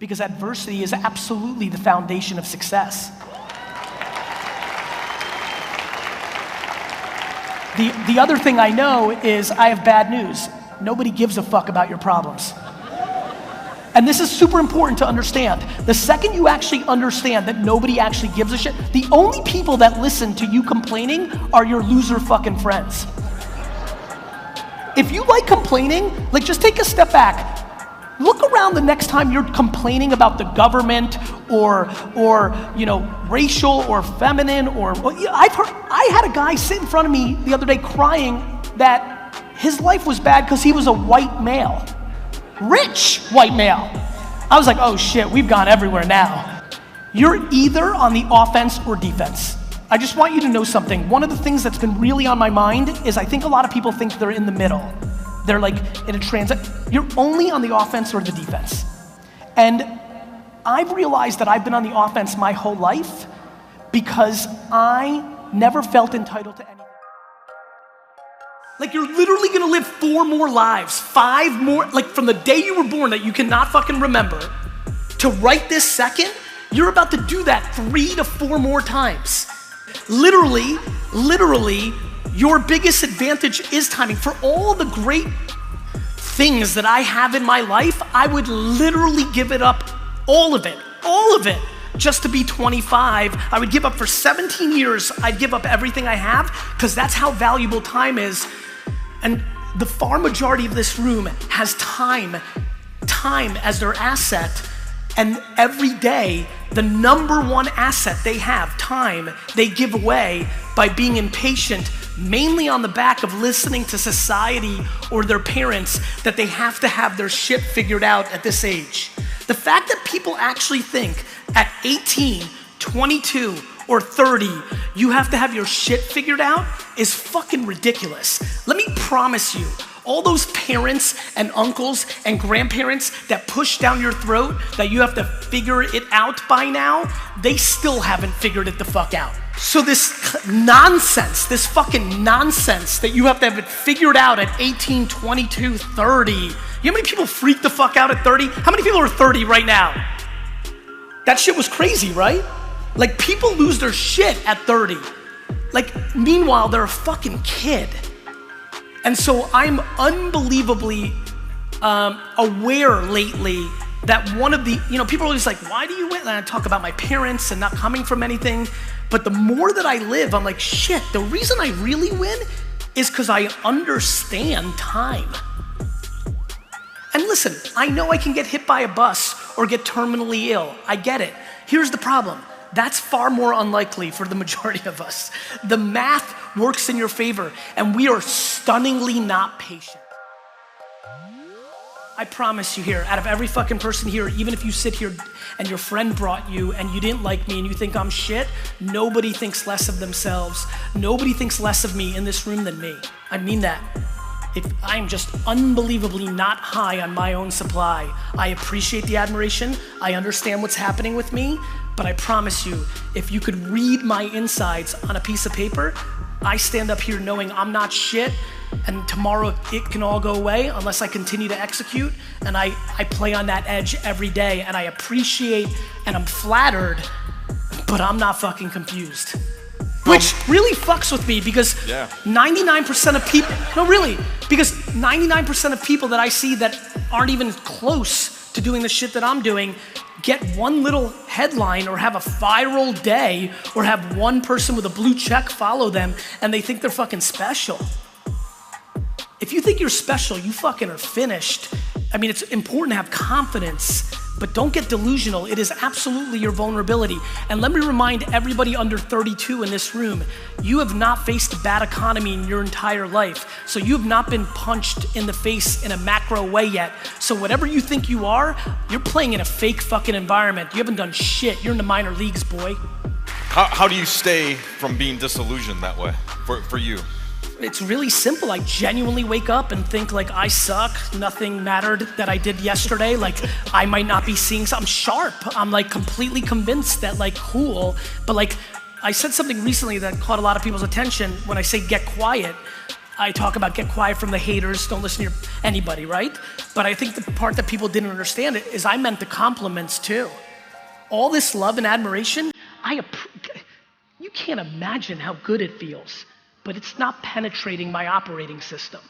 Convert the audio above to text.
because adversity is absolutely the foundation of success. The other thing I know is I have bad news. Nobody gives a fuck about your problems. And this is super important to understand. The second you actually understand that nobody actually gives a shit, the only people that listen to you complaining are your loser fucking friends. If you like complaining, like just take a step back. Look around the next time you're complaining about the government or you know, racial or feminine or, I had a guy sit in front of me the other day crying that his life was bad because he was a white male. Rich white male. I was like, oh shit, we've gone everywhere now. You're either on the offense or defense. I just want you to know something. One of the things that's been really on my mind is I think a lot of people think they're in the middle. They're like in a transit. You're only on the offense or the defense. And I've realized that I've been on the offense my whole life because I never felt entitled to anything. Like you're literally gonna live 4 more lives, 5 more, like from the day you were born that you cannot fucking remember to right this second, you're about to do that 3 to 4 more times. Literally, your biggest advantage is timing. For all the great things that I have in my life, I would literally give it up, all of it, just to be 25. I would give up for 17 years, I'd give up everything I have, because that's how valuable time is. And the far majority of this room has time as their asset. And every day, the number one asset they have, time, they give away by being impatient, mainly on the back of listening to society or their parents that they have to have their shit figured out at this age. The fact that people actually think at 18, 22, or 30, you have to have your shit figured out is fucking ridiculous. Let me promise you, all those parents and uncles and grandparents that push down your throat that you have to figure it out by now, they still haven't figured it the fuck out. So this nonsense, this fucking nonsense that you have to have it figured out at 18, 22, 30. You know how many people freak the fuck out at 30? How many people are 30 right now? That shit was crazy, right? Like people lose their shit at 30. Like meanwhile, they're a fucking kid. And so I'm unbelievably aware lately that one of the, you know, people are always like, why do you win? And I talk about my parents and not coming from anything. But the more that I live, I'm like, shit, the reason I really win is because I understand time. And listen, I know I can get hit by a bus or get terminally ill. I get it. Here's the problem. That's far more unlikely for the majority of us. The math works in your favor, and we are stunningly not patient. I promise you here, out of every fucking person here, even if you sit here and your friend brought you and you didn't like me and you think I'm shit, nobody thinks less of themselves. Nobody thinks less of me in this room than me. I mean that. If I'm just unbelievably not high on my own supply, I appreciate the admiration. I understand what's happening with me. But I promise you, if you could read my insides on a piece of paper, I stand up here knowing I'm not shit, and tomorrow it can all go away unless I continue to execute, and I play on that edge every day, and I appreciate and I'm flattered, but I'm not fucking confused. Which really fucks with me because 99% of people, no really, because 99% of people that I see that aren't even close to doing the shit that I'm doing get one little headline or have a viral day or have one person with a blue check follow them and they think they're fucking special. If you think you're special, you fucking are finished. I mean, it's important to have confidence, but don't get delusional. It is absolutely your vulnerability. And let me remind everybody under 32 in this room, you have not faced a bad economy in your entire life. So you have not been punched in the face in a macro way yet. So whatever you think you are, you're playing in a fake fucking environment. You haven't done shit. You're in the minor leagues, boy. How do you stay from being disillusioned that way for you? It's really simple. I genuinely wake up and think like I suck. Nothing mattered that I did yesterday. Like I might not be seeing something sharp. I'm like completely convinced that like cool. But like I said something recently that caught a lot of people's attention when I say get quiet. I talk about get quiet from the haters, don't listen to anybody, right? But I think the part that people didn't understand it is I meant the compliments too. All this love and admiration, you can't imagine how good it feels, but it's not penetrating my operating system.